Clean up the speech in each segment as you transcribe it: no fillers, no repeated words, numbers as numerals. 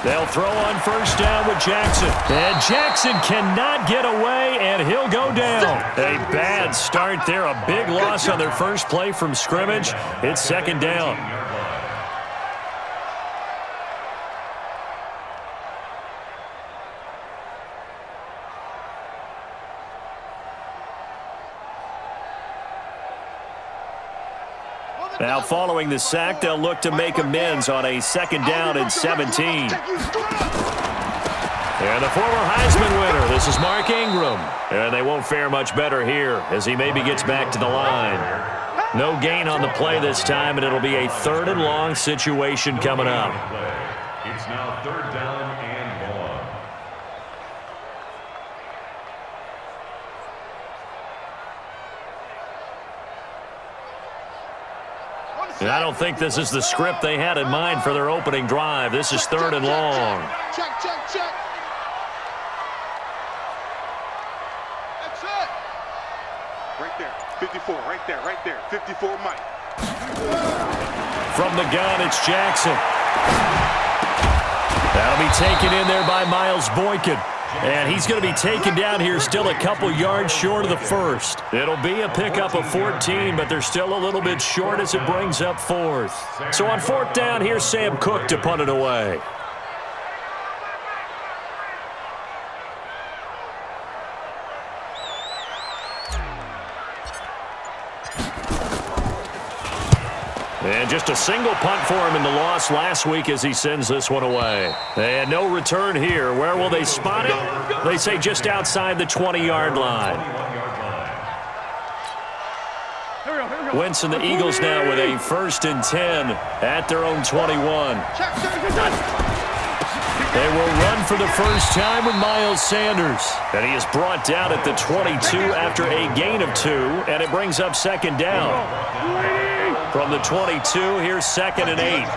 They'll throw on first down with Jackson. And Jackson cannot get away, and he'll go down. A bad start there. A big loss on their first play from scrimmage. It's second down. Now, following the sack, they'll look to make amends on a second down and 17. And the former Heisman winner, this is Mark Ingram. And they won't fare much better here as he maybe gets back to the line. No gain on the play this time, and it'll be a third and long situation coming up. It's now third down and long. And I don't think this is the script they had in mind for their opening drive. This is third and long. Check. That's it. Right there. 54. Right there. 54, Mike. From the gun, it's Jackson. That'll be taken in there by Miles Boykin. And he's going to be taken down here still a couple yards short of the first. It'll be a pickup of 14, but they're still a little bit short as it brings up fourth. So on fourth down, here's Sam Cook to punt it away. And just a single punt for him in the loss last week as he sends this one away. And no return here. Where will they spot it? They say just outside the 20-yard line. Wentz and the Eagles now with a 1st and 10 at their own 21. They will run for the first time with Miles Sanders. And he is brought down at the 22 after a gain of 2, and it brings up second down. From the 22, here's 2nd and 8.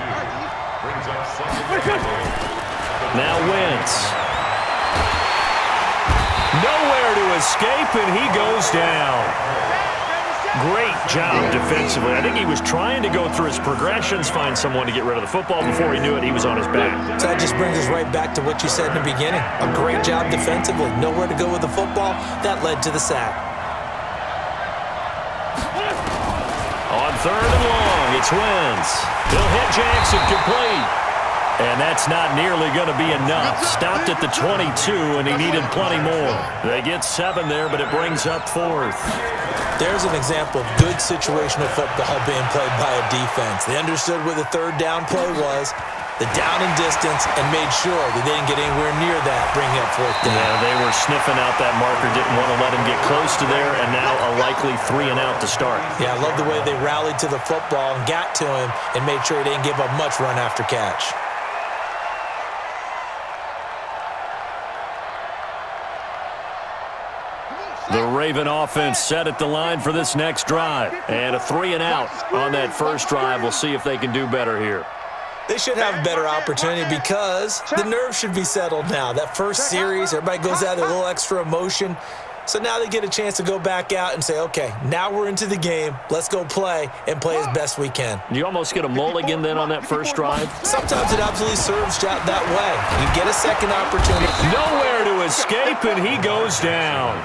Now Wentz. Nowhere to escape, and he goes down. Great job defensively. I think he was trying to go through his progressions, find someone to get rid of the football. Before he knew it, he was on his back. So that just brings us right back to what you said in the beginning. A great job defensively. Nowhere to go with the football. That led to the sack. On third and long, it's Wentz. He'll hit Jackson complete. And that's not nearly going to be enough. Stopped at the 22, and he needed plenty more. They get 7 there, but it brings up fourth. There's an example of good situational football being played by a defense. They understood where the third down play was, the down and distance, and made sure that they didn't get anywhere near that, bringing up fourth down. Yeah, they were sniffing out that marker, didn't want to let him get close to there, and now a likely 3 and out to start. Yeah, I love the way they rallied to the football and got to him and made sure he didn't give up much run after catch. The Raven offense set at the line for this next drive. And a 3 and out on that first drive. We'll see if they can do better here. They should have a better opportunity because the nerves should be settled now. That first series, everybody goes out with a little extra emotion. So now they get a chance to go back out and say, okay, now we're into the game. Let's go play and play as best we can. You almost get a mulligan then on that first drive? Sometimes it absolutely serves out that way. You get a second opportunity. Nowhere to escape, and he goes down.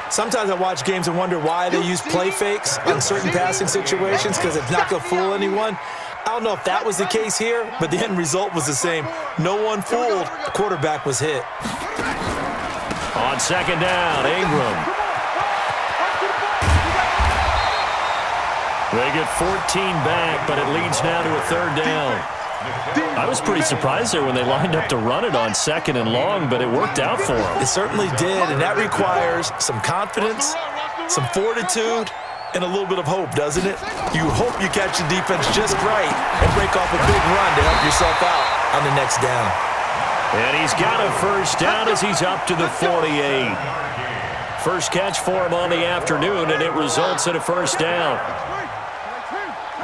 Sometimes I watch games and wonder why they use play fakes on certain passing situations because it's not going to fool anyone. I don't know if that was the case here, but the end result was the same. No one fooled. The quarterback was hit. On second down, Ingram. They get 14 back, but it leads now to a third down. I was pretty surprised there when they lined up to run it on second and long, but it worked out for them. It certainly did, and that requires some confidence, some fortitude, and a little bit of hope, doesn't it? You hope you catch the defense just right and break off a big run to help yourself out on the next down. And he's got a first down as he's up to the 48. First catch for him on the afternoon, and it results in a first down.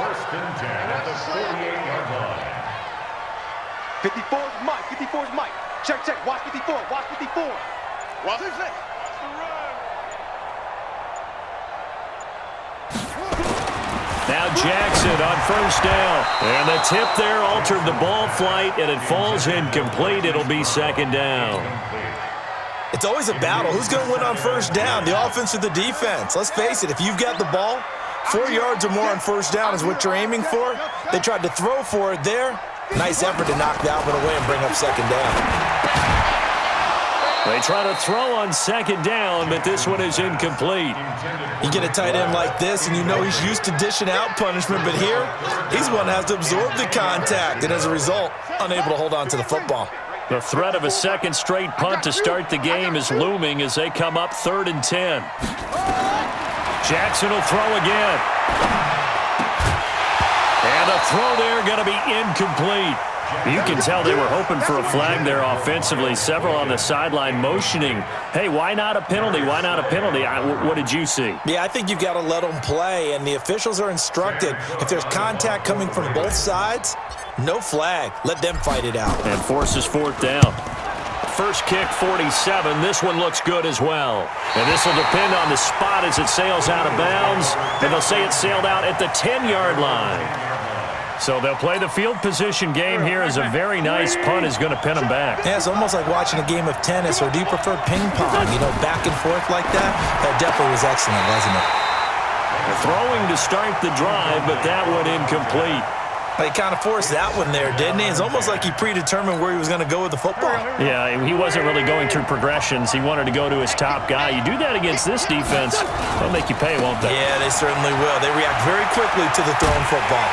First and 10 at the 48-yard line. 54 is Mike. 54 is Mike. Check. Watch 54. Watch 54. Watch the run. Now Jackson on first down. And the tip there altered the ball flight, and it falls incomplete. It'll be second down. It's always a battle. Who's going to win on first down, the offense or the defense? Let's face it, if you've got the ball, 4 yards or more on first down is what you're aiming for. They tried to throw for it there. Nice effort to knock that one away and bring up second down. They try to throw on second down, but this one is incomplete. You get a tight end like this, and you know he's used to dishing out punishment, but here, he's one that has to absorb the contact, and as a result, unable to hold on to the football. The threat of a second straight punt to start the game is looming as they come up 3rd and 10. Jackson will throw again. And a throw there going to be incomplete. You can tell they were hoping for a flag there offensively. Several on the sideline motioning, hey, why not a penalty? Why not a penalty? What did you see? Yeah, I think you've got to let them play, and the officials are instructed. If there's contact coming from both sides, no flag. Let them fight it out. And forces 4th down. First kick, 47. This one looks good as well. And this will depend on the spot as it sails out of bounds. And they'll say it sailed out at the 10-yard line. So they'll play the field position game here as a very nice punt is going to pin them back. Yeah, it's almost like watching a game of tennis, or do you prefer ping pong? You know, back and forth like that? That definitely was excellent, wasn't it? Throwing to start the drive, but that one incomplete. He kind of forced that one there, didn't he? It's almost like he predetermined where he was going to go with the football. Yeah, he wasn't really going through progressions. He wanted to go to his top guy. You do that against this defense, they'll make you pay, won't they? Yeah, they certainly will. They react very quickly to the thrown football.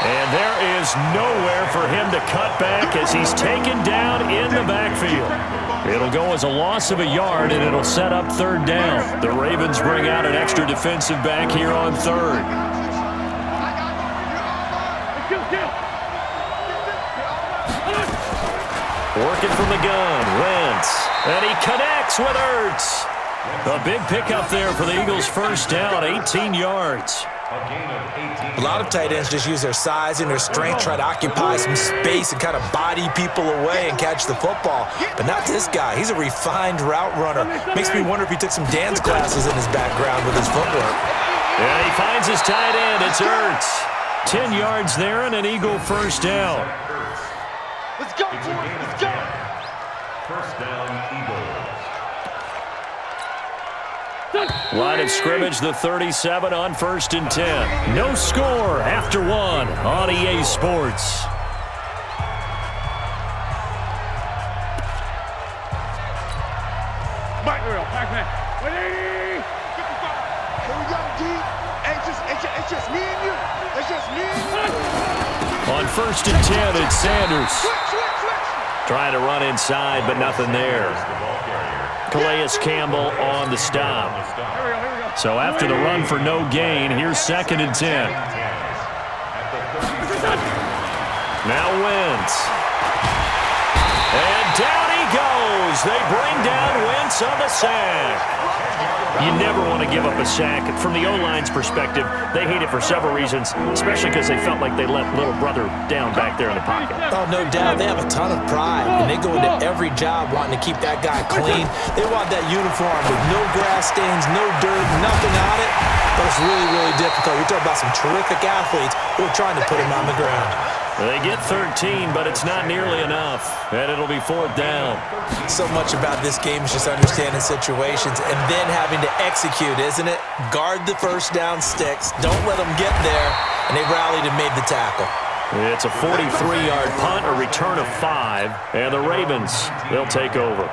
And there is nowhere for him to cut back as he's taken down in the backfield. It'll go as a loss of a yard, and it'll set up 3rd down. The Ravens bring out an extra defensive back here on 3rd. Working from the gun, Wentz. And he connects with Ertz. A big pickup there for the Eagles' first down, 18 yards. A lot of tight ends just use their size and their strength, try to occupy some space and kind of body people away and catch the football. But not this guy. He's a refined route runner. Makes me wonder if he took some dance classes in his background with his footwork. Yeah, he finds his tight end. It's Ertz. 10 yards there and an Eagle first down. Let's go, let's go. First down, Eagles. Line of scrimmage, the 37 on 1st and 10. No score after 1 on EA Sports. Here we go, D. It's just me and you. It's just me and you. On 1st and 10, it's Sanders. Trying to run inside, but nothing there. Calais Campbell on the stop. So after the run for no gain, here's 2nd and 10. Now Wentz. And down he goes. They bring down Wentz on the sack. You never want to give up a sack. From the O-line's perspective, they hate it for several reasons, especially because they felt like they let little brother down back there in the pocket. Oh, no doubt. They have a ton of pride, and they go into every job wanting to keep that guy clean. They want that uniform with no grass stains, no dirt, nothing on it. But it's really, really difficult. You're talking about some terrific athletes who are trying to put him on the ground. They get 13, but it's not nearly enough, and it'll be 4th down. So much about this game is just understanding situations and then having to execute, isn't it? Guard the first down sticks. Don't let them get there, and they rallied and made the tackle. It's a 43-yard punt, a return of 5, and the Ravens, they'll take over.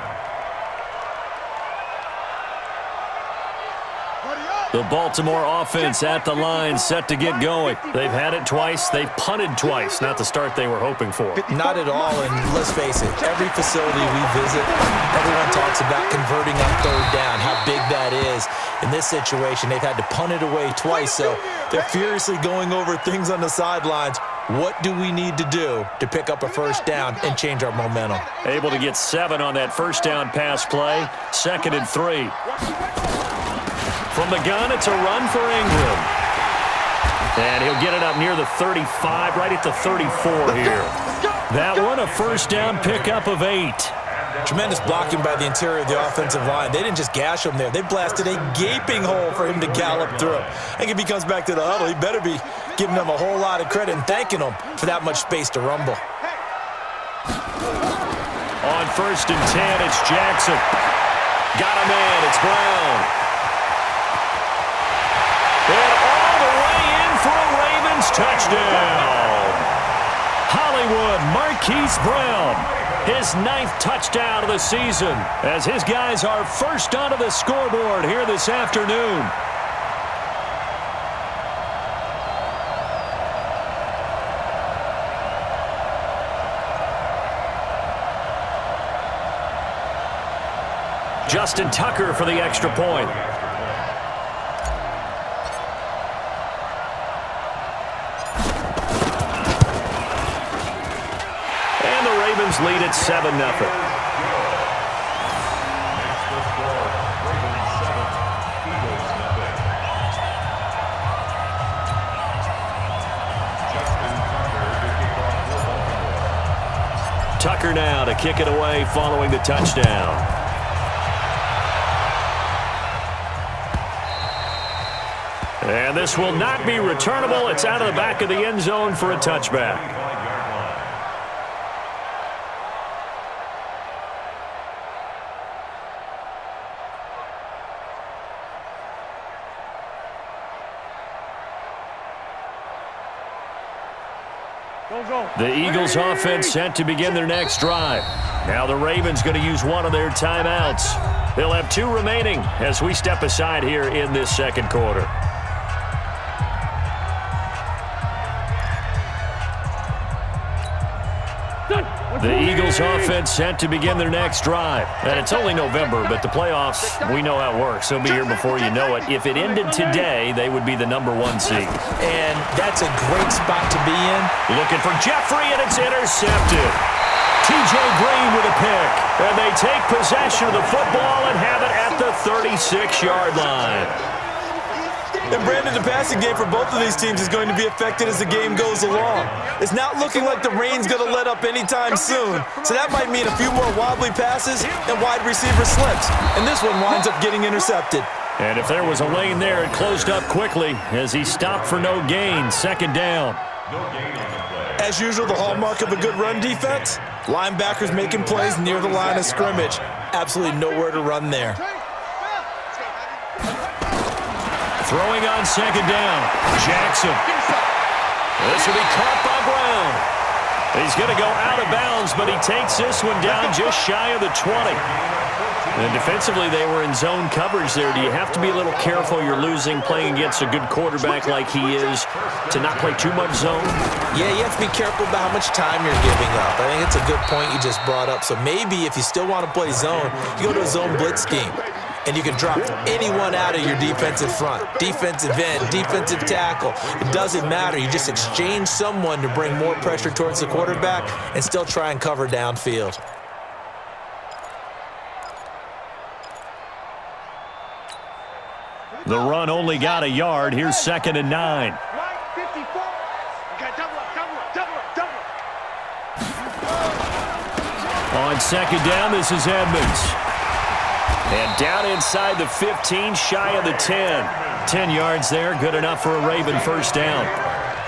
The Baltimore offense at the line, set to get going. They've had it twice. They've punted twice. Not the start they were hoping for. Not at all, and let's face it, every facility we visit, everyone talks about converting on 3rd down, how big that is. In this situation, they've had to punt it away twice, so they're furiously going over things on the sidelines. What do we need to do to pick up a first down and change our momentum? Able to get 7 on that first down pass play. 2nd and 3. From the gun, it's a run for Ingram. And he'll get it up near the 35, right at the 34 here. That one, a first down pickup of 8. Tremendous blocking by the interior of the offensive line. They didn't just gash him there. They blasted a gaping hole for him to gallop through. I think if he comes back to the huddle, he better be giving them a whole lot of credit and thanking them for that much space to rumble. On 1st and 10, it's Jackson. Got a man, it's Brown. And all the way in for a Ravens touchdown. Hollywood Marquise Brown, his 9th touchdown of the season, as his guys are first onto the scoreboard here this afternoon. Justin Tucker for the extra point. And the Ravens lead at 7-0. Tucker now to kick it away following the touchdown. And this will not be returnable. It's out of the back of the end zone for a touchback. The Eagles offense set to begin their next drive. Now the Ravens going to use one of their timeouts. They'll have 2 remaining as we step aside here in this second quarter. The Eagles offense set to begin their next drive. And it's only November, but the playoffs, we know how it works. They'll be here before you know it. If it ended today, they would be the #1 seed. And that's a great spot to be in. Looking for Jeffrey, and it's intercepted. T.J. Green with a pick. And they take possession of the football and have it at the 36-yard line. And Brandon, the passing game for both of these teams is going to be affected as the game goes along. It's not looking like the rain's going to let up anytime soon, so that might mean a few more wobbly passes and wide receiver slips. And this one winds up getting intercepted. And if there was a lane there, it closed up quickly as he stopped for no gain. 2nd down. As usual, the hallmark of a good run defense, linebackers making plays near the line of scrimmage. Absolutely nowhere to run there. Throwing on 2nd down, Jackson. This will be caught by Brown. He's going to go out of bounds, but he takes this one down just shy of the 20. And defensively, they were in zone coverage there. Do you have to be a little careful? You're losing, playing against a good quarterback like he is, to not play too much zone? Yeah, you have to be careful about how much time you're giving up. I think it's a good point you just brought up. So maybe if you still want to play zone, you go to a zone blitz scheme. And you can drop anyone out of your defensive front, defensive end, defensive tackle. It doesn't matter. You just exchange someone to bring more pressure towards the quarterback and still try and cover downfield. The run only got a yard. Here's 2nd and 9. On 2nd down, this is Edmonds. And down inside the 15, shy of the 10. 10 yards there, good enough for a Raven first down.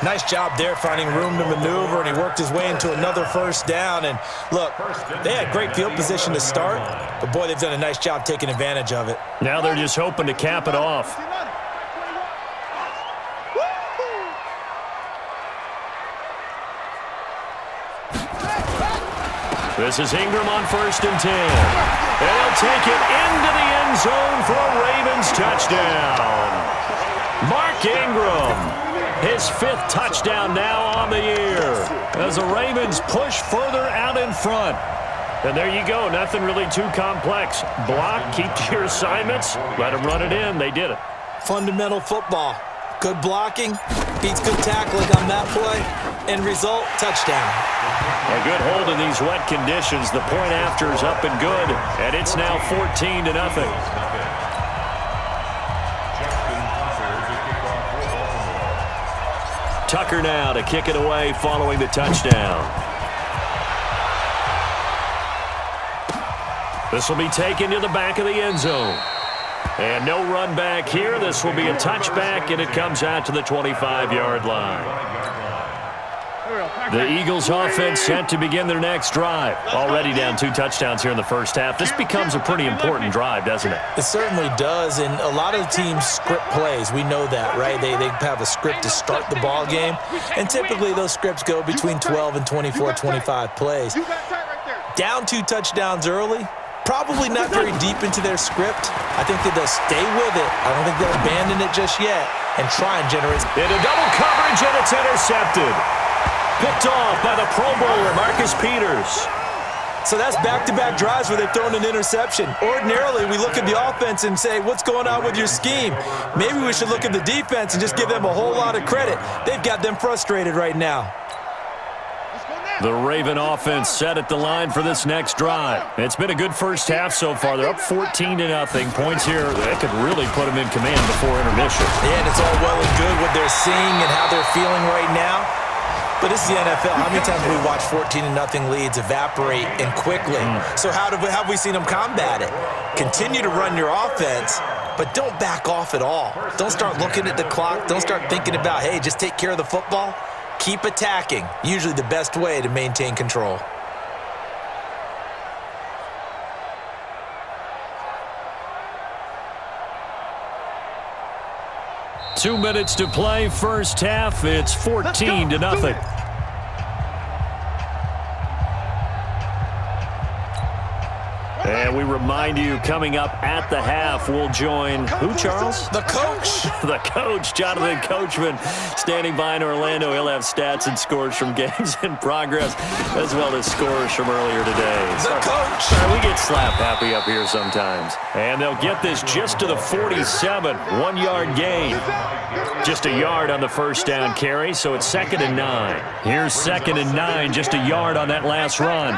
Nice job there finding room to maneuver, and he worked his way into another first down. And look, they had great field position to start, but boy, they've done a nice job taking advantage of it. Now they're just hoping to cap it off. This is Ingram on 1st and 10. And he'll take it into the end zone for a Ravens touchdown. Mark Ingram, his 5th touchdown now on the year, as the Ravens push further out in front. And there you go, nothing really too complex. Block, keep to your assignments, let them run it in. They did it. Fundamental football. Good blocking, beats good tackling on that play, end result, touchdown. A good hold in these wet conditions. The point after is up and good, and it's now 14-0. Tucker now to kick it away following the touchdown. This will be taken to the back of the end zone. And no run back here. This will be a touchback, and it comes out to the 25-yard line. The Eagles offense set to begin their next drive. Already down 2 touchdowns here in the first half. This becomes a pretty important drive, doesn't it? It certainly does, and a lot of the teams script plays. We know that, right? They have a script to start the ball game, and typically those scripts go between 12 and 24, 25 plays. Down 2 touchdowns early, probably not very deep into their script. I think that they'll stay with it. I don't think they'll abandon it just yet and try and generate. Into double coverage, and it's intercepted. Picked off by the Pro Bowler, Marcus Peters. So that's back-to-back drives where they've thrown an interception. Ordinarily, we look at the offense and say, what's going on with your scheme? Maybe we should look at the defense and just give them a whole lot of credit. They've got them frustrated right now. The Raven offense set at the line for this next drive. It's been a good first half so far. They're up 14-0. Points here, they could really put them in command before intermission. Yeah, and it's all well and good what they're seeing and how they're feeling right now. But this is the NFL. How many times have we watched 14-0 leads evaporate and quickly? So how have we seen them combat it? Continue to run your offense, but don't back off at all. Don't start looking at the clock. Don't start thinking about, hey, just take care of the football. Keep attacking. Usually the best way to maintain control. Two minutes to play, first half. It's 14-0. And we remind you, coming up at the half, we'll join who, Charles? The coach. The coach, Jonathan Coachman, standing by in Orlando. He'll have stats and scores from games in progress, as well as scores from earlier today. The coach. Sorry, we get slap happy up here sometimes. And they'll get this just to the 47, 1-yard gain. Just a yard on the first down carry, so it's 2nd and 9. Here's 2nd and 9, just a yard on that last run.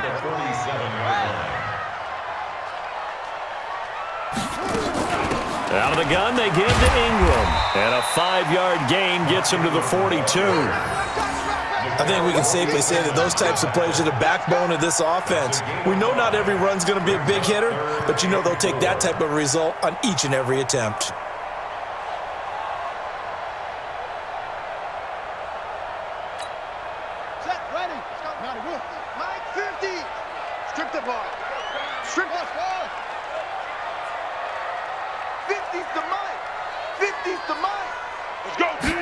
Out of the gun, they give to Ingram. And a 5-yard gain gets him to the 42. I think we can safely say that those types of plays are the backbone of this offense. We know not every run's going to be a big hitter, but you know they'll take that type of result on each and every attempt. Set, ready. Mike 50. Strip the ball. Strip the ball. 50's the Mike. 50's the Mike. Let's go, Pete.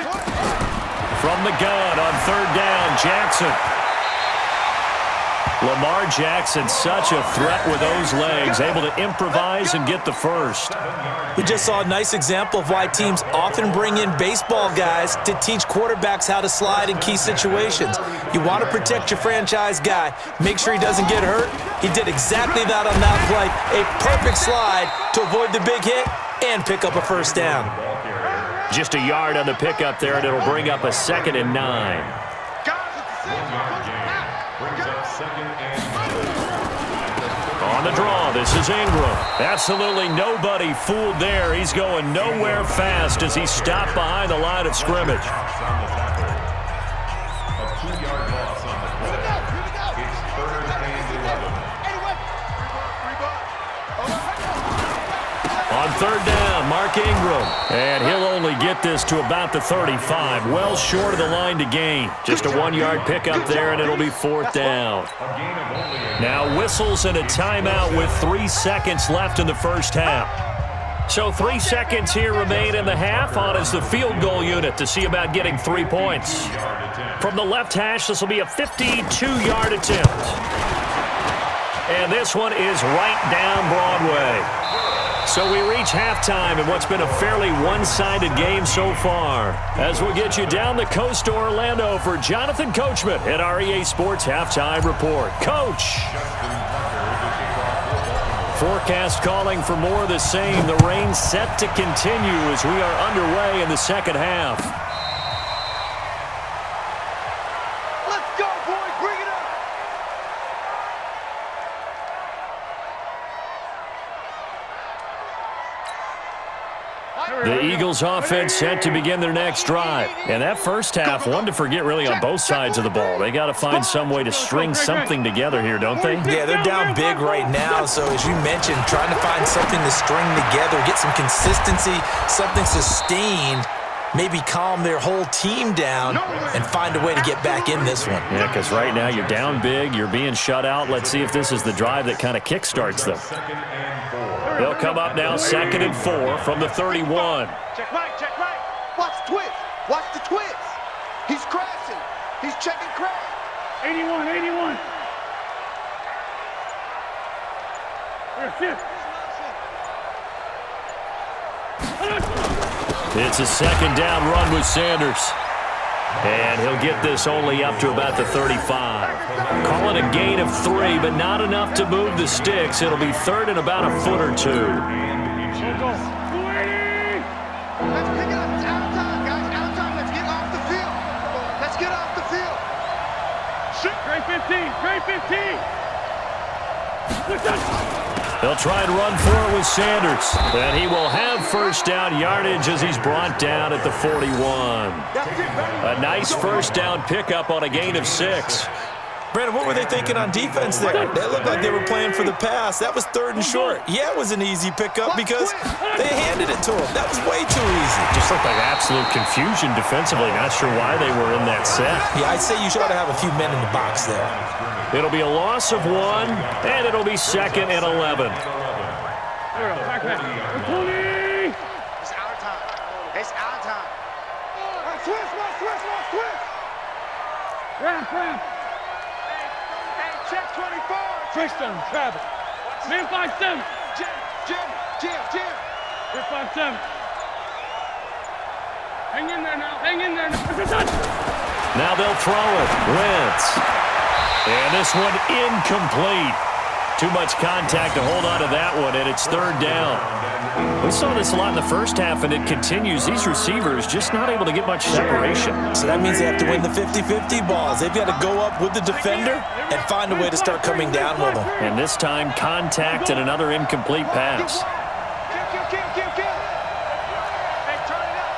From the gun on 3rd down, Jackson. Lamar Jackson, such a threat with those legs, able to improvise and get the first. We just saw a nice example of why teams often bring in baseball guys to teach quarterbacks how to slide in key situations. You want to protect your franchise guy. Make sure he doesn't get hurt. He did exactly that on that play. A perfect slide to avoid the big hit and pick up a first down. Just a yard on the pickup there, and it'll bring up a 2nd and 9. On the draw, this is Ingram. Absolutely nobody fooled there. He's going nowhere fast as he stopped behind the line of scrimmage. On 3rd down, Mark Ingram. And he'll only get this to about the 35. Well short of the line to gain. Just a 1-yard pickup there, and it'll be 4th down. Now whistles and a timeout with 3 seconds left in the first half. So 3 seconds here remain in the half. On is the field goal unit to see about getting 3 points. From the left hash, this will be a 52-yard attempt. And this one is right down Broadway. So we reach halftime in what's been a fairly one-sided game so far. As we'll get you down the coast to Orlando for Jonathan Coachman at our EA Sports Halftime Report. Coach! Forecast calling for more of the same. The rain set to continue as we are underway in the second half. Let's go, boys. Bring it up. The Eagles offense set to begin their next drive. And that first half, one to forget really on both sides of the ball. They got to find some way to string something together here, don't they? Yeah, they're down big right now. So as you mentioned, trying to find something to string together, get some consistency, something sustained, maybe calm their whole team down and find a way to get back in this one. Yeah, because right now you're down big, you're being shut out. Let's see if this is the drive that kind of kickstarts them. They'll come up now, 2nd and 4 from the 31. Check right, check right. Watch the twist. Watch the twist. He's crashing. He's checking crash. 81, 81. It's a 2nd down run with Sanders. And he'll get this only up to about the 35. Call it a gain of 3, but not enough to move the sticks. It'll be 3rd and about a foot or 2. Let's pick it up. It's out of time, guys. Out of time. Let's get off the field. Let's get off the field. Shoot. Trey 15, Trey 15. They'll try and run for it with Sanders. And he will have first down yardage as he's brought down at the 41. A nice first down pickup on a gain of 6. Brandon, what were they thinking on defense there? They looked like they were playing for the pass. That was 3rd and short. Yeah, it was an easy pickup because they handed it to him. That was way too easy. Just looked like absolute confusion defensively. Not sure why they were in that set. Yeah, I'd say you should have a few men in the box there. It'll be a loss of 1, and it'll be 2nd and 11. It's out of time. It's out of time. Switch. Ramp. Hey, check 24. Tristan, Travis. Man 5-7. Jim. Man 5-7. Hang in there now. Now they'll throw it. Wentz. And this one incomplete. Too much contact to hold on to that one, and it's 3rd down. We saw this a lot in the first half, and it continues. These receivers just not able to get much separation. So that means they have to win the 50-50 balls. They've got to go up with the defender and find a way to start coming down with them. And this time, contact and another incomplete pass. Kill. Hey, turn it up.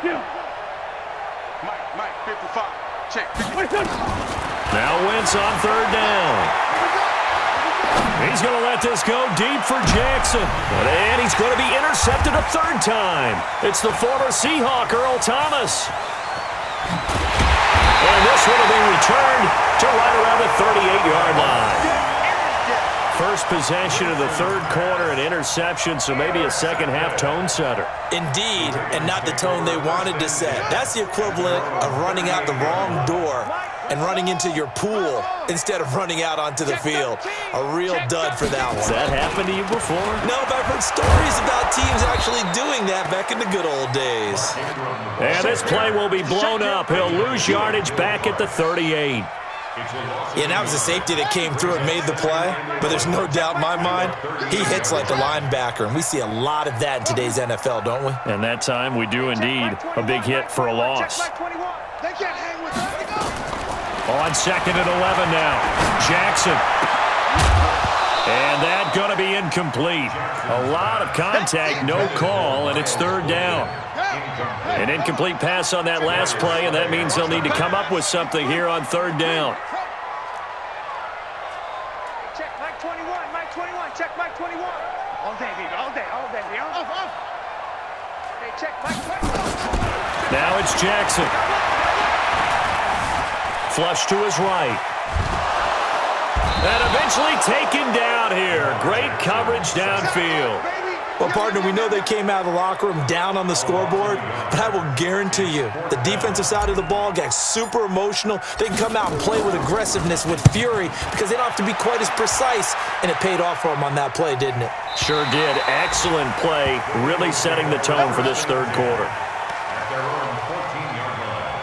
Kill. Mike, 55. Check. Now Wentz on 3rd down. He's going to let this go deep for Jackson. And he's going to be intercepted a 3rd time. It's the former Seahawk, Earl Thomas. And this one will be returned to right around the 38-yard line. First possession of the 3rd quarter, an interception, so maybe a second-half tone setter. Indeed, and not the tone they wanted to set. That's the equivalent of running out the wrong door and running into your pool instead of running out onto the field. A real dud for that one. Has that happened to you before? No, but I've heard stories about teams actually doing that back in the good old days. And this play will be blown up. He'll lose yardage back at the 38. Yeah, and that was a safety that came through and made the play, but there's no doubt in my mind, he hits like a linebacker, and we see a lot of that in today's NFL, don't we? And that time we do indeed. A big hit for a loss. They can't hang with us. On 2nd and 11 now. Jackson. And that going to be incomplete. A lot of contact, no call, and it's 3rd down. An incomplete pass on that last play, and that means they'll need to come up with something here on 3rd down. Check Mike 21. Check Mike 21. All day, baby. All day. Off. Hey, check Mike 21. Now it's Jackson. Flush to his right. And eventually taken down here. Great coverage downfield. Well, partner, we know they came out of the locker room down on the scoreboard, but I will guarantee you the defensive side of the ball got super emotional. They can come out and play with aggressiveness, with fury, because they don't have to be quite as precise, and it paid off for them on that play, didn't it? Sure did. Excellent play, really setting the tone for this 3rd quarter. At their own 14-yard line.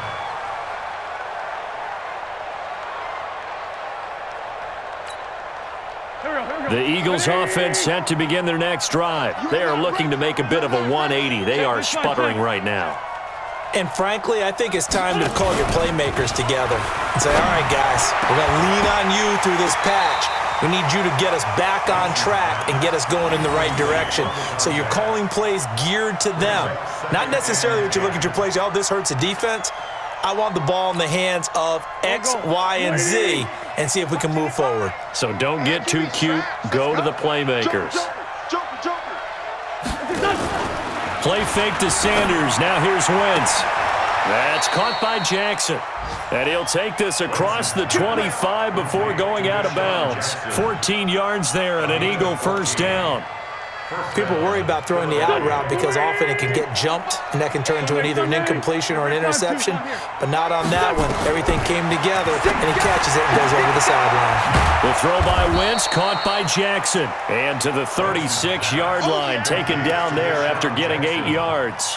The Eagles offense set to begin their next drive. They are looking to make a bit of a 180. They are sputtering right now. And frankly, I think it's time to call your playmakers together and say, all right, guys, we're going to lean on you through this patch. We need you to get us back on track and get us going in the right direction. So you're calling plays geared to them. Not necessarily that you look at your plays, oh, this hurts the defense. I want the ball in the hands of X, Y, and Z and see if we can move forward. So don't get too cute. Go to the playmakers. Play fake to Sanders. Now here's Wentz. That's caught by Jackson. And he'll take this across the 25 before going out of bounds. 14 yards there and an Eagle first down. People worry about throwing the out route because often it can get jumped, and that can turn into either an incompletion or an interception, but not on that one. Everything came together, and he catches it and goes over the sideline. The throw by Wentz, caught by Jackson. And to the 36-yard line, taken down there after getting 8 yards.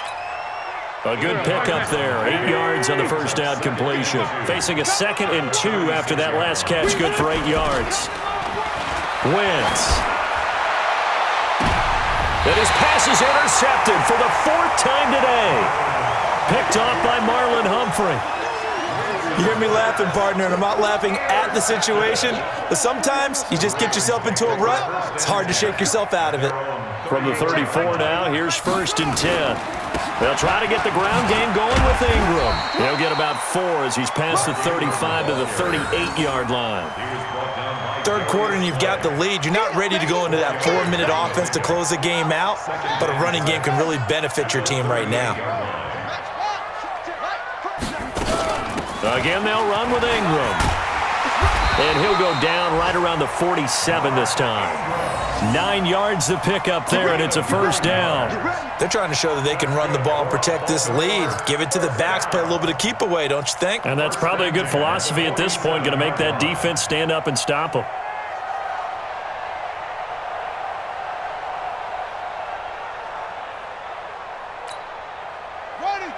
A good pickup there, 8 yards on the first down completion. Facing a 2nd and 2 after that last catch, good for 8 yards. Wentz. And his pass is intercepted for the 4th time today. Picked off by Marlon Humphrey. You hear me laughing, partner, and I'm not laughing at the situation, but sometimes you just get yourself into a rut. It's hard to shake yourself out of it. From the 34 now, here's 1st and 10. They'll try to get the ground game going with Ingram. He'll get about 4 as he's past the 35 to the 38-yard line. Third quarter and you've got the lead. You're not ready to go into that 4-minute offense to close the game out, but a running game can really benefit your team right now. Again, they'll run with Ingram. And he'll go down right around the 47 this time. 9 yards to pick up there, and it's a first down. They're trying to show that they can run the ball and protect this lead. Give it to the backs, play a little bit of keep away, don't you think? And that's probably a good philosophy at this point, going to make that defense stand up and stop them. Ready.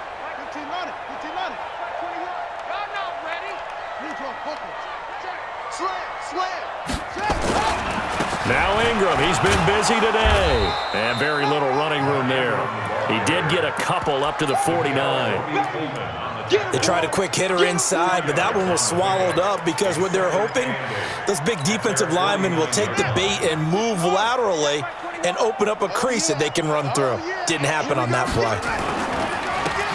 15 on it. 15 on it. 21. Y'all not ready. Need to focus. Slam, slam. Now Ingram, he's been busy today. And very little running room there. He did get a couple up to the 49. They tried a quick hitter inside, but that one was swallowed up because what they're hoping, those big defensive linemen will take the bait and move laterally and open up a crease that they can run through. Didn't happen on that play.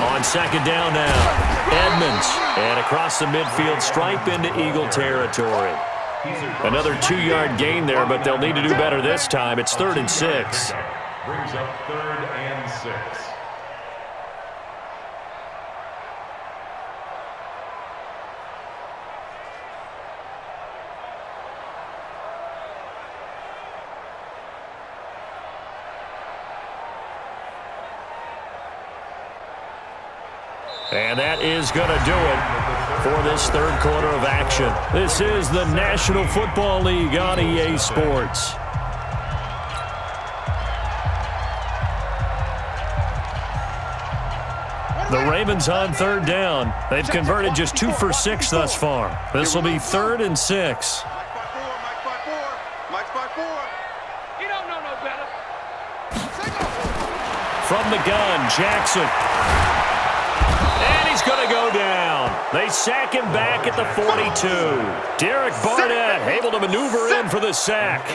On 2nd down now, Edmonds. And across the midfield stripe into Eagle territory. Another 2-yard gain there, but they'll need to do better this time. It's 3rd and 6. Brings up 3rd and 6. And that is going to do it for this 3rd quarter of action. This is the National Football League on EA Sports. The Ravens on 3rd down. They've converted just 2 for 6 thus far. This will be 3rd and 6. Mike's by 4. You don't know no better. From the gun, Jackson. And he's going to go down. They sack him back at the 42. Derek Barnett able to maneuver in for the sack.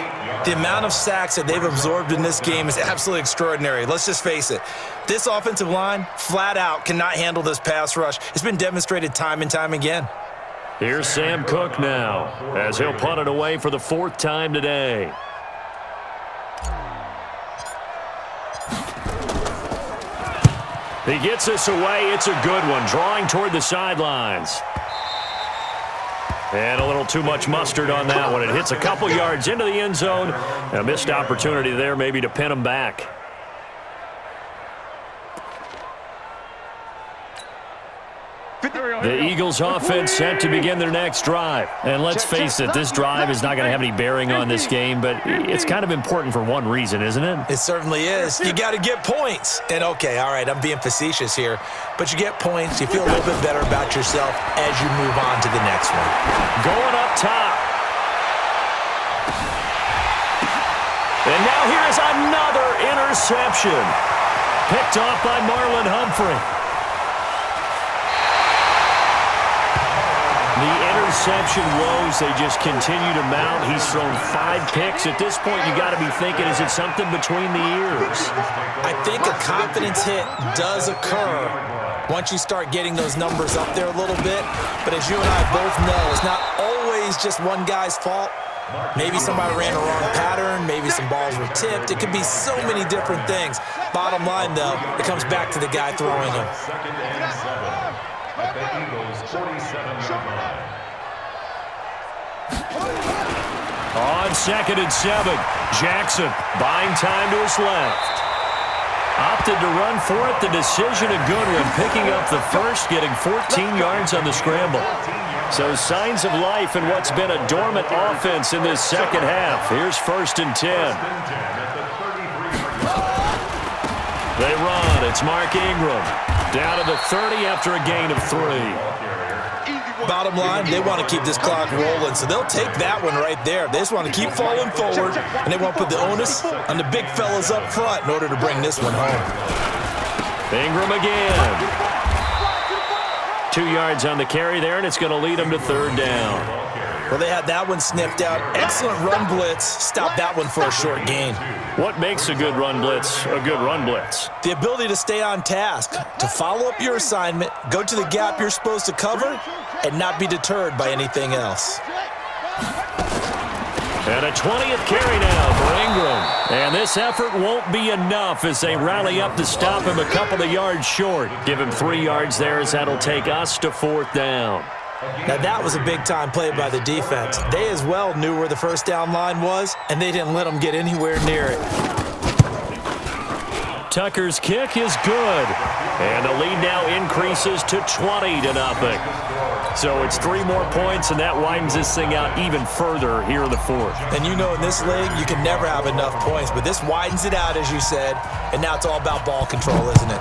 The amount of sacks that they've absorbed in this game is absolutely extraordinary. Let's just face it. This offensive line, flat out, cannot handle this pass rush. It's been demonstrated time and time again. Here's Sam Cook now, as he'll punt it away for the 4th time today. He gets this away. It's a good one, drawing toward the sidelines. And a little too much mustard on that one. It hits a couple yards into the end zone. A missed opportunity there maybe to pin him back. The Eagles offense set to begin their next drive. And let's face it, this drive is not going to have any bearing on this game, but it's kind of important for one reason, isn't it? It certainly is. You got to get points. And okay, all right, I'm being facetious here, but you get points, you feel a little bit better about yourself as you move on to the next one. Going up top. And now here is another interception. Picked off by Marlon Humphrey. The interception woes, they just continue to mount. He's thrown 5 picks. At this point, you got to be thinking, is it something between the ears? I think a confidence hit does occur once you start getting those numbers up there a little bit. But as you and I both know, it's not always just one guy's fault. Maybe somebody ran a wrong pattern. Maybe some balls were tipped. It could be so many different things. Bottom line, though, it comes back to the guy throwing them. Second and 7 at the Eagles' 47-yard line. On 2nd and 7, Jackson buying time to his left. Opted to run for it. The decision a good one, picking up the first, getting 14 yards on the scramble. So signs of life in what's been a dormant offense in this second half. Here's 1st and 10. They run. It's Mark Ingram. Down to the 30 after a gain of 3. Bottom line, they want to keep this clock rolling, so they'll take that one right there. They just want to keep falling forward, and they want to put the onus on the big fellas up front in order to bring this one home. Ingram again. 2 yards on the carry there, and it's going to lead them to 3rd down. Well, they had that one sniffed out. Excellent run blitz. Stop that one for a short gain. What makes a good run blitz a good run blitz? The ability to stay on task, to follow up your assignment, go to the gap you're supposed to cover, and not be deterred by anything else. And a 20th carry now for Ingram. And this effort won't be enough as they rally up to stop him a couple of yards short. Give him 3 yards there as that'll take us to 4th down. Now, that was a big-time play by the defense. They as well knew where the first down line was, and they didn't let them get anywhere near it. Tucker's kick is good. And the lead now increases to 20-0. So it's 3 more points, and that widens this thing out even further here in the 4th. And you know in this league, you can never have enough points, but this widens it out, as you said, and now it's all about ball control, isn't it?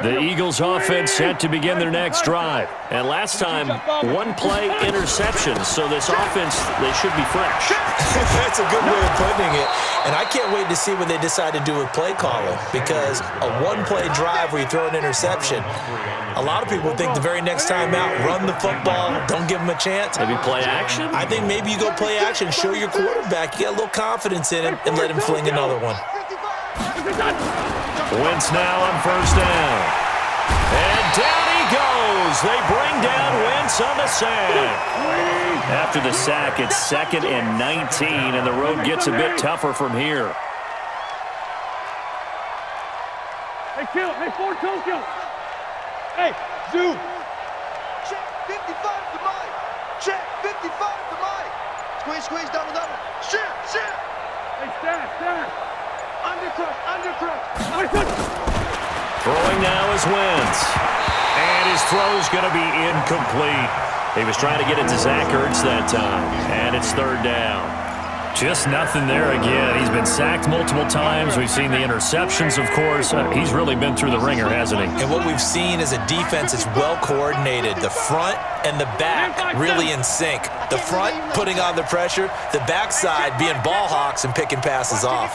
The Eagles offense set to begin their next drive. And last time, 1-play interception. So this offense, they should be fresh. That's a good way of putting it. And I can't wait to see what they decide to do with play calling, because a 1-play drive where you throw an interception, a lot of people think the very next time out, run the football, don't give them a chance. Maybe play action? I think maybe you go play action, show your quarterback, you get a little confidence in him, and let him fling another one. Wentz now on 1st down. And down he goes. They bring down Wentz on the sack. After the sack, it's 2nd and 19, and the road gets a bit tougher from here. Hey, kill. Hey, Ford, kill. Hey, zoom. Check 55 to Mike. Check 55 to Mike. Squeeze, double. Shit. Hey, staff. Undercut. Throwing now is Wentz. And his throw's going to be incomplete. He was trying to get it to Zach Ertz that time. And it's 3rd down. Just nothing there again. He's been sacked multiple times. We've seen the interceptions, of course. He's really been through the ringer, hasn't he? And what we've seen is a defense that's well coordinated. The front and the back really in sync. The front putting on the pressure, the backside being ball hawks and picking passes off.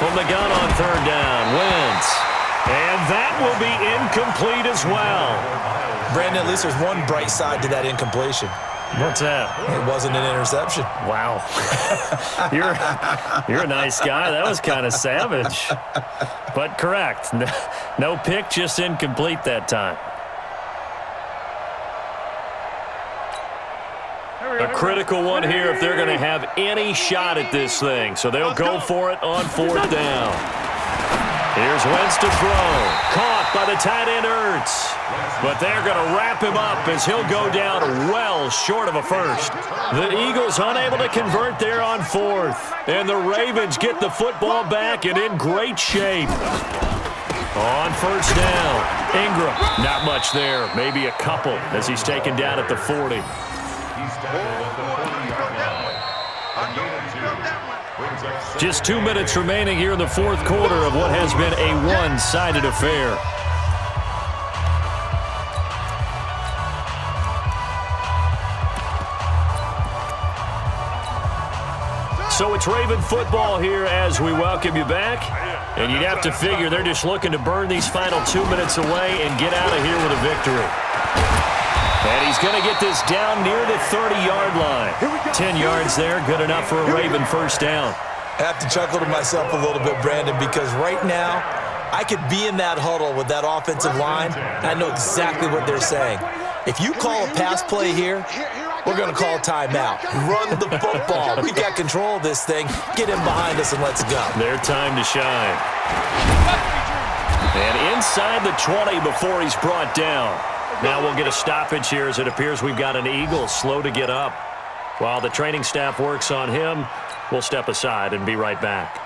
From the gun on 3rd down, Wentz. And that will be incomplete as well. Brandon, at least there's one bright side to that incompletion. What's that? It wasn't an interception. Wow. You're a nice guy. That was kind of savage. But correct. No pick, just incomplete that time. A critical one here if they're going to have any shot at this thing. So they'll go for it on 4th down. Here's Wentz to throw. Caught by the tight end Ertz. But they're going to wrap him up as he'll go down well short of a first. The Eagles unable to convert there on 4th. And the Ravens get the football back and in great shape. On 1st down, Ingram. Not much there. Maybe a couple as he's taken down at the 40. Just 2 minutes remaining here in the 4th quarter of what has been a one-sided affair. So it's Raven football here as we welcome you back. And you'd have to figure they're just looking to burn these final 2 minutes away and get out of here with a victory. And he's going to get this down near the 30-yard line. 10 yards there, good enough for a Raven first down. I have to chuckle to myself a little bit, Brandon, because right now I could be in that huddle with that offensive line, and I know exactly what they're saying. If you call a pass play here, we're going to call timeout. Run the football. We got control of this thing. Get him behind us and let's go. Their time to shine. And inside the 20 before he's brought down. Now we'll get a stoppage here as it appears we've got an Eagle slow to get up. While the training staff works on him, we'll step aside and be right back.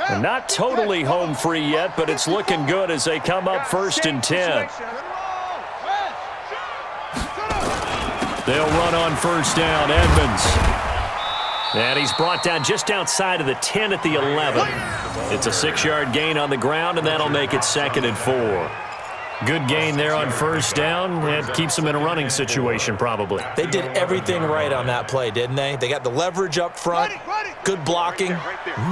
And not totally home free yet, but it's looking good as they come up 1st and 10. They'll run on 1st down, Edmonds. And he's brought down just outside of the 10 at the 11. It's a 6-yard gain on the ground, and that'll make it 2nd and 4. Good gain there on 1st down. It keeps them in a running situation probably. They did everything right on that play, didn't they? They got the leverage up front, good blocking,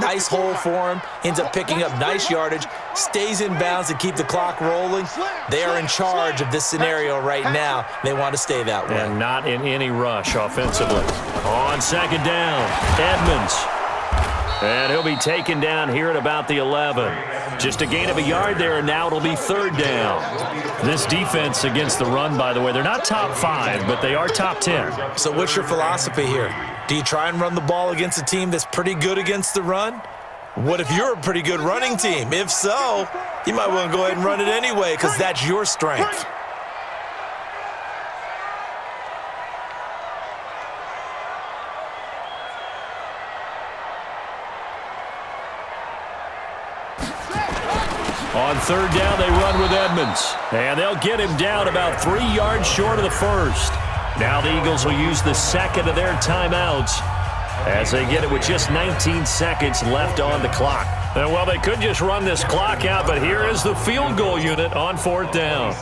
nice hole for him, ends up picking up nice yardage, stays in bounds to keep the clock rolling. They are in charge of this scenario right now. They want to stay that way. And not in any rush offensively. On 2nd down, Edmonds. And he'll be taken down here at about the 11. Just a gain of a yard there, and now it'll be 3rd down. This defense against the run, by the way, they're not top 5, but they are top 10. So what's your philosophy here? Do you try and run the ball against a team that's pretty good against the run? What if you're a pretty good running team? If so, you might want to go ahead and run it anyway because that's your strength. On 3rd down, they run with Edmonds. And they'll get him down about 3 yards short of the 1st. Now the Eagles will use the 2nd of their timeouts as they get it with just 19 seconds left on the clock. And, well, they could just run this clock out, but here is the field goal unit on 4th down.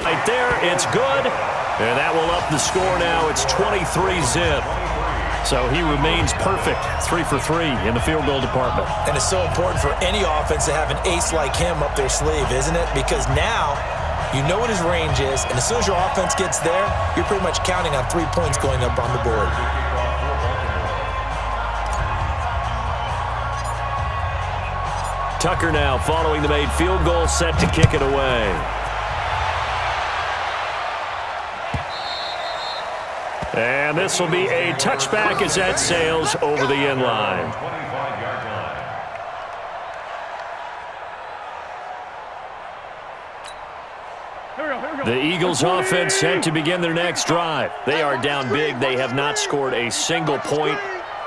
Right there, it's good. And that will up the score now. It's 23-zip. So he remains perfect, 3 for 3 in the field goal department. And it's so important for any offense to have an ace like him up their sleeve, isn't it? Because now you know what his range is, and as soon as your offense gets there, you're pretty much counting on 3 points going up on the board. Tucker now following the made field goal, set to kick it away. And this will be a touchback as that sails over the end line. The Eagles offense set to begin their next drive. They are down big. They have not scored a single point.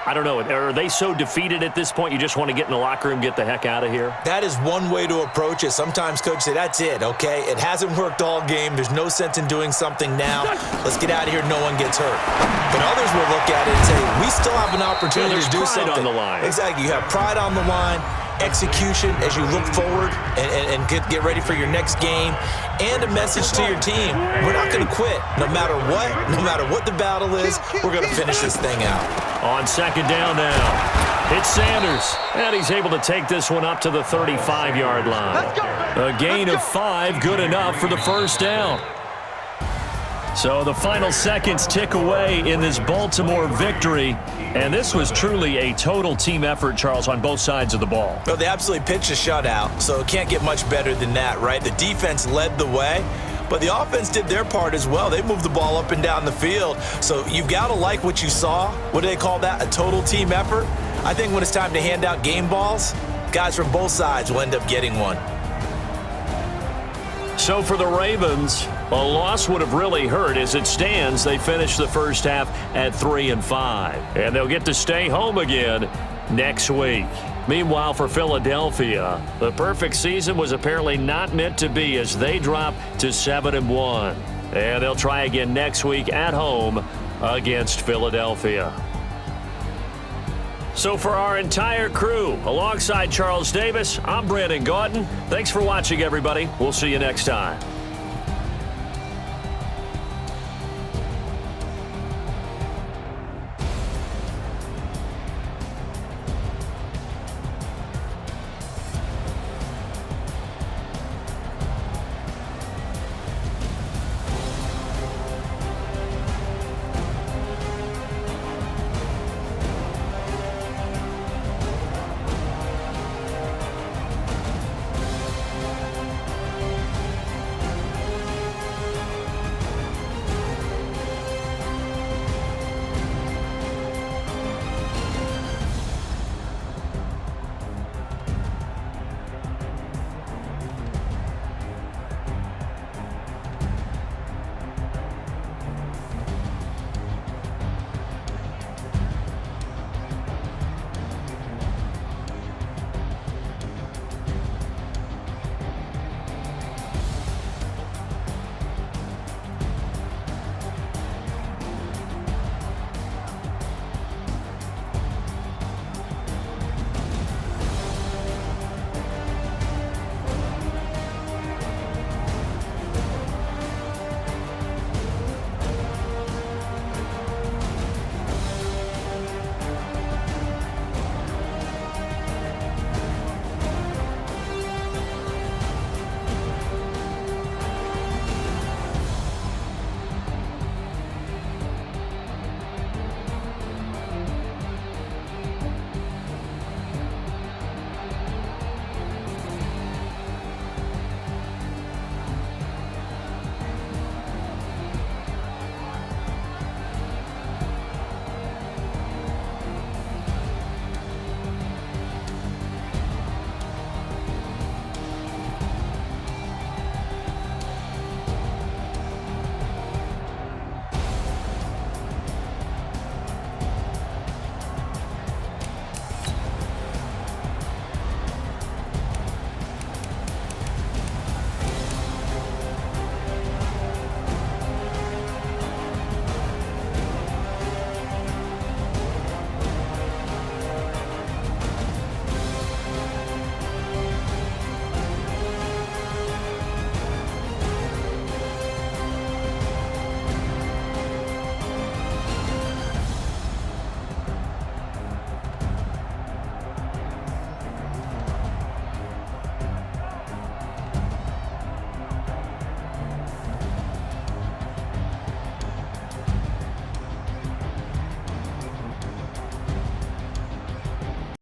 I don't know, are they so defeated at this point you just want to get in the locker room, get the heck out of here? That is one way to approach it. Sometimes coaches say, that's it, okay? It hasn't worked all game. There's no sense in doing something now. Let's get out of here. No one gets hurt. But others will look at it and say, we still have an opportunity to do something. On the line. Exactly. You have pride on the line, execution as you look forward and get ready for your next game, and a message to your team. We're not going to quit. No matter what the battle is, we're going to finish this thing out. On 2nd down now, it's Sanders, and he's able to take this one up to the 35-yard line. A gain of 5, good enough for the 1st down. So the final seconds tick away in this Baltimore victory, and this was truly a total team effort, Charles, on both sides of the ball. Well, they absolutely pitched a shutout, so it can't get much better than that, right? The defense led the way, but the offense did their part as well. They moved the ball up and down the field, so you've got to like what you saw. What do they call that? A total team effort? I think when it's time to hand out game balls, guys from both sides will end up getting one. So for the Ravens, a loss would have really hurt. As it stands, they finished the first half at 3-5. And they'll get to stay home again next week. Meanwhile, for Philadelphia, the perfect season was apparently not meant to be as they drop to 7-1. And they'll try again next week at home against Philadelphia. So for our entire crew, alongside Charles Davis, I'm Brandon Gaudin. Thanks for watching, everybody. We'll see you next time.